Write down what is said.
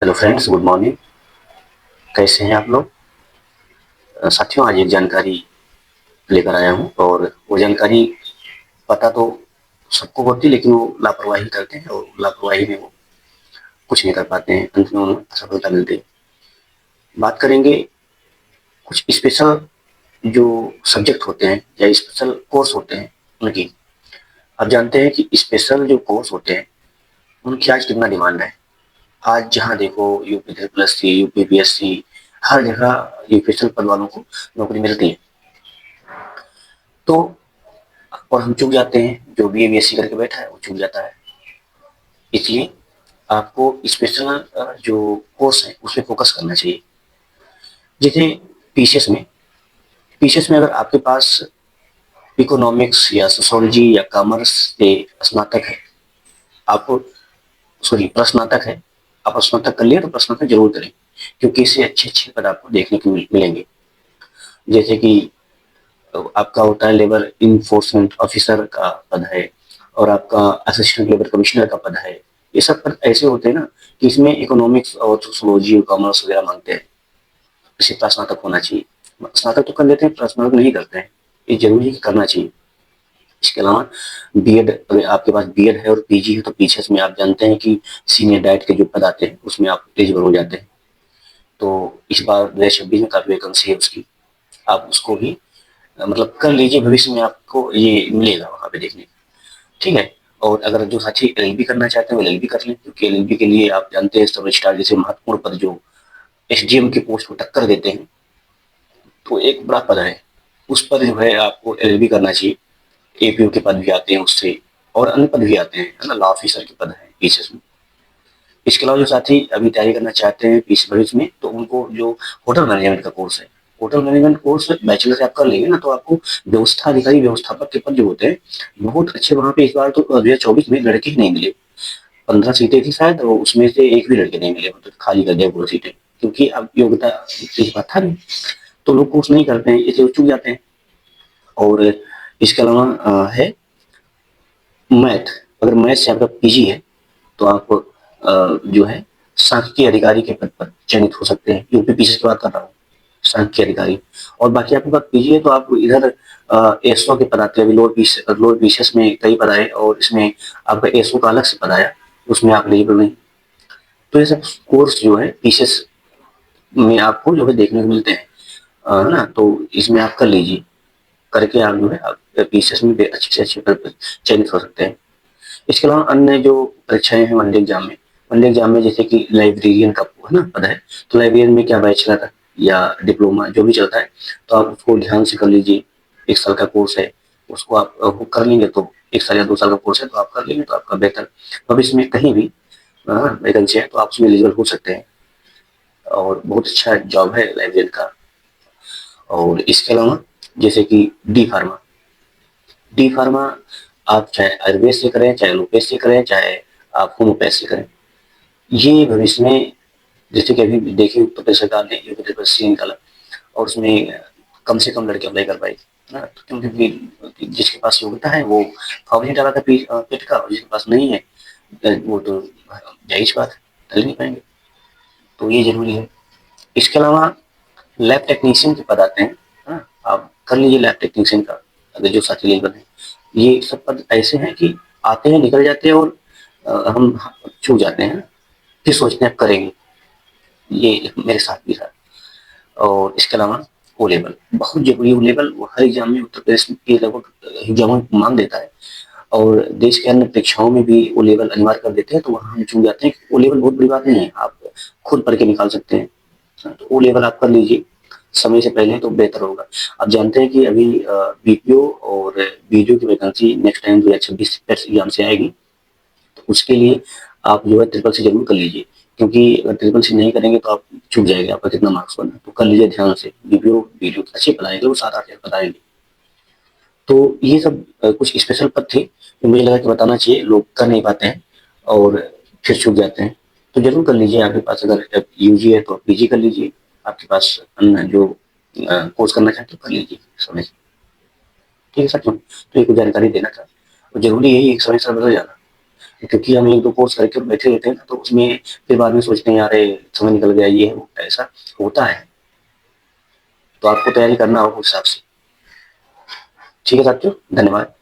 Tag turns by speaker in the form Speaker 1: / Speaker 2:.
Speaker 1: Hello friends, good morning. कैसे हैं आप लोग? साथियों, आज एक जानकारी लेकर आया हूँ और वो जानकारी पता तो सबको होती है, लेकिन वो लापरवाही करते हैं और लापरवाही में वो कुछ नहीं कर पाते हैं। अंत में उन्हें असफलता मिलती है। बात करेंगे कुछ स्पेशल जो सब्जेक्ट होते हैं या स्पेशल कोर्स होते हैं उनकी। आप जानते हैं कि स्पेशल जो कोर्स होते हैं उनकी आज कितना डिमांड है। आज जहाँ देखो यूपी प्लस सी, यूपी PSC, हर जगह स्पेशल पद वालों को नौकरी मिलती है। तो और हम चूक जाते हैं, जो BA BSc करके बैठा है वो चूक जाता है। इसलिए आपको स्पेशल जो कोर्स है उस पर फोकस करना चाहिए। जैसे पीसीएस में पीसीएस में अगर आपके पास इकोनॉमिक्स या सोशोलॉजी या कॉमर्स से स्नातक है, आपको सॉरी प्रस्नातक है, आप स्नातक कर लिया तो प्रस्नातक जरूर करें, क्योंकि इससे अच्छे अच्छे पद आपको देखने को मिलेंगे। जैसे कि आपका होता है लेबर इन्फोर्समेंट ऑफिसर का पद है, और आपका असिस्टेंट लेबर कमिश्नर का पद है। ये सब पद ऐसे होते हैं ना कि इसमें इकोनॉमिक्स और सोशोलॉजी और कॉमर्स वगैरह मांगते हैं। इसे स्नातक होना चाहिए। स्नातक तो कर लेते हैं, स्नातक नहीं करते हैं। ये जरूरी है कि करना चाहिए। इसके अलावा बीएड, अगर आपके पास बीएड है और पीजी है तो पीछे में आप जानते हैं कि सीनियर डाइट के जो पद आते हैं उसमें आप एलिजिबल हो जाते हैं। तो इस बार 2026 में काफी वैकेंसी है उसकी। आप उसको भी मतलब कर लीजिए, भविष्य में आपको ये मिलेगा वहां पे देखने को। ठीक है। और अगर जो साथी LLB करना चाहते हैं वो LLB कर लें, क्योंकि LLB के लिए आप जानते हैं सब रजिस्ट्रार जैसे महत्वपूर्ण पद जो SDM की पोस्ट को टक्कर देते हैं, तो एक बड़ा पद है। उस पर जो है आपको LLB करना चाहिए। APO के पद भी आते हैं उससे, और अन्य पद भी आते हैं, है ना, लॉ ऑफिसर के पद हैं पीसीएस में। इसके अलावा जो साथी अभी तैयारी करना चाहते हैं पीसी भविष्य में, तो उनको जो होटल मैनेजमेंट का कोर्स है, होटल मैनेजमेंट कोर्स बैचलर से आप कर लेंगे ना, तो आपको व्यवस्था अधिकारी व्यवस्थापक के पद जो होते हैं बहुत अच्छे वहां पे। इस बार तो 2024 में लड़के ही नहीं मिले। 15 सीटें थी शायद, और उसमें से एक भी लड़के नहीं मिले, मतलब खाली कर दिया पूरी सीटें, क्योंकि अब योग्यता इस बात था नहीं। तो लोग कोर्स नहीं करते हैं, इसलिए वो चूक जाते हैं। और इसके अलावा है मैथ। अगर मैथ से आपका पीजी है तो आप जो है सांख्यिकी अधिकारी के पद पर चयनित हो सकते हैं। यूपी पीसीएस की बात कर रहा हूँ, सांख्यिकी अधिकारी। और बाकी आपके पास पीजी है तो आप इधर एसओ के पद आते हैं। अभी लोअर पीसीएस में कई पद आए, और इसमें आपका एसओ का अलग से पद आया, उसमें आप एलिजिबल नहीं। तो ये सब कोर्स जो है पीसीएस में आपको जो है देखने को मिलते हैं, है ना। तो इसमें आप कर लीजिए, करके आप जो है आप पीसीएस में अच्छे से अच्छे पद पर चयनित हो सकते हैं। इसके अलावा अन्य जो परीक्षाएं हैं वनडे एग्जाम में जैसे कि लाइब्रेरियन का है ना पद है, तो लाइब्रेरियन में क्या बैचलर या डिप्लोमा जो भी चलता है, तो आप उसको ध्यान से कर लीजिए। 1 साल का कोर्स है, उसको आप कर लेंगे तो 1 साल या 2 साल का कोर्स है तो आप कर लेंगे तो आपका बेहतर भविष्य में कहीं भी वैकेंसी है तो आप उसमें एलिजिबल हो सकते हैं। और बहुत अच्छा जॉब है लाइब्रेरियन का। और इसके अलावा जैसे कि डी फार्मा आप चाहे आयुर्वेद से करें, चाहे एलोपैथ से करें, चाहे आप होम्योपैथ से करें, ये भविष्य में जैसे कि अभी देखिए उत्तर प्रदेश सरकार ने यूपी निकाला, और उसमें कम से कम लड़के अप्लाई कर पाए ना, तो क्योंकि जिसके पास योग्यता है वो फॉर्म नहीं डाला था पेट का, और जिसके पास नहीं है वो तो जाहिर बात है डल नहीं पाएंगे। तो ये जरूरी है। इसके अलावा लैब टेक्नीशियन के पद आते हैं, है ना। आप कर लीजिए लैब टेक्नीशियन का, अगर जो साथी लेवल है। ये सब पद ऐसे हैं कि आते हैं निकल जाते हैं, और हम छूट जाते हैं, फिर सोचते हैं करेंगे। ये मेरे साथ भी था। और इसके अलावा ओ लेवल बहुत जरूरी है। ओ लेवल वो हर एग्जाम में उत्तर प्रदेश के लगभग एग्जामों में मांग देता है, और देश के अन्य परीक्षाओं में भी ओ लेवल अनिवार्य कर देते हैं, तो वहाँ हम चुन जाते हैं। ओ लेवल बहुत बड़ी बात नहीं है, आप खुद पढ़ के निकाल सकते हैं। तो ओ लेवल आप कर लीजिए समय से पहले तो बेहतर होगा। आप जानते हैं कि अभी बीपीओ और बीडीओ की वैकेंसी नेक्स्ट टाइम 2026 एग्जाम से आएगी, तो उसके लिए आप जो है ट्रिपल सी जरूर कर लीजिए, क्योंकि अगर ट्रिपल सी नहीं करेंगे तो आप चूक जाएंगे, आपका कितना मार्क्स बना। तो कर लीजिए ध्यान से, बीपीओ बीडीओ अच्छे पढ़ाएंगे, वो 7-8 बताएंगे। तो ये सब कुछ स्पेशल पद थे जो मुझे लगा कि बताना चाहिए, लोग कर नहीं पाते हैं और फिर छूट जाते हैं। तो जरूर कर लीजिए। आपके पास अगर यूजी है तो पीजी कर लीजिए, आपके पास अन्य जो कोर्स करना चाहते हो कर लीजिए समय से। ठीक है सर, तो ये कुछ जानकारी देना था। और जरूरी है एक समय से बदल जाना। क्योंकि हम एक दो कोर्स करके बैठे रहते हैं ना, तो उसमें फिर बाद में सोचते हैं यार समय निकल गया, ये ऐसा होता है। तो आपको तैयारी करना होगा उस हिसाब से। ठीक है साथियों, धन्यवाद।